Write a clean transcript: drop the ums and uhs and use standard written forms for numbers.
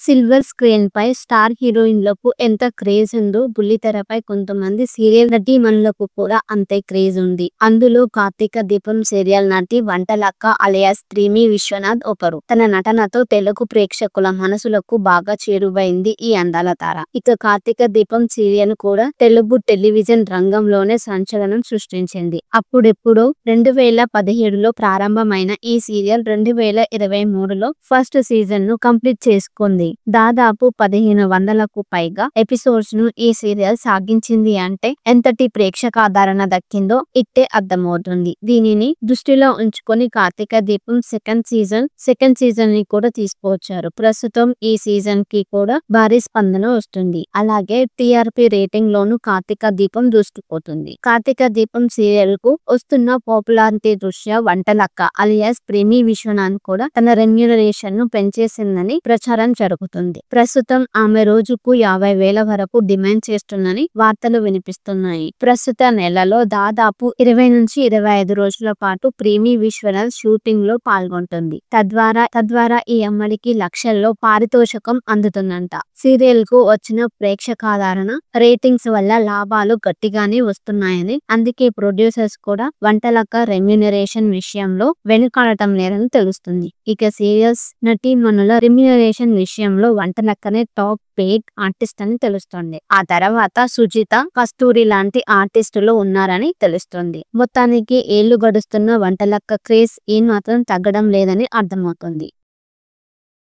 Silver screen పై star హీరోయిన్లకు ఎంత craze ఉందో బుల్లితెరపై కొంతమంది సీరియల్ నటీమణులకు కూడా అంతే క్రేజ్ ఉంది. అందులో కార్తీక దీపం సీరియల్ నటి వంటలక్క అలియాస్ త్రిమి విశ్వనాథ్ ఒకరు. తన నటనతో తెలుగు ప్రేక్షకుల మనసులకు బాగా చేరువైంది ఈ అందాల తార. ఇక కార్తీక దీపం సీరియల్ కూడా తెలుగు టెలివిజన్ రంగంలోనే సంచలనం సృష్టించింది. అప్పుడెప్పుడో 2017లో ప్రారంభమైన ఈ సీరియల్ 2023లో ఫస్ట్ సీజన్ ను కంప్లీట్ చేసుకుంది. దాదాపు 1500కు పైగా ఎపిసోడ్స్ ను ఈ సీరియల్ సాగించింది అంటే ఎంతటి ప్రేక్షకాదరణ దక్కిందో ఇట్టే అర్థమవుతుంది. దీనిని దృష్టిలో ఉంచుకొని కార్తీక దీపం సెకండ్ సీజన్ ని కూడా తీసుకువచ్చారు. ప్రస్తుతం ఈ సీజన్ కి కూడా భారీ స్పందన వస్తుంది. అలాగే టీఆర్పీ రేటింగ్ లోను కార్తీక దీపం దూసుకుపోతుంది. కార్తీక దీపం సీరియల్ కు వస్తున్న పాపులారిటీ దృష్ట్యా వంటలక్క అలియాస్ త్రిమి విశ్వనాథ్ కూడా తన రెమ్యూనరేషన్ ను పెంచేసిందని ప్రచారం జరుగుతుంది. ప్రస్తుతం ఆమె రోజుకు 50,000 వరకు డిమాండ్ చేస్తుందని వార్తలు వినిపిస్తున్నాయి. ప్రస్తుత నెలలో దాదాపు 20 నుంచి 25 రోజుల పాటు ప్రిమి విశ్వనాథ్ షూటింగ్ లో పాల్గొంటుంది. తద్వారా ఈ అమ్మడికి లక్షల్లో పారితోషికం అందుతుందంట. సీరియల్ కు వచ్చిన ప్రేక్షకాదరణ రేటింగ్స్ వల్ల లాభాలు గట్టిగానే వస్తున్నాయని, అందుకే ప్రొడ్యూసర్స్ కూడా వంటలక్క రెమ్యూనరేషన్ విషయంలో వెనుకాడటం లేదని తెలుస్తుంది. ఇక సీరియల్స్ నటీమణుల రెమ్యూనరేషన్ విషయంలో వంటలక్కనే టాప్ పెయిడ్ ఆర్టిస్ట్ అని తెలుస్తుంది. ఆ తర్వాత సుజిత, కస్తూరి లాంటి ఆర్టిస్టులు ఉన్నారని తెలుస్తుంది. మొత్తానికి ఏళ్లు గడుస్తున్న వంటలక్క క్రేజ్ ఏమాత్రం తగ్గడం లేదని అర్థమవుతుంది.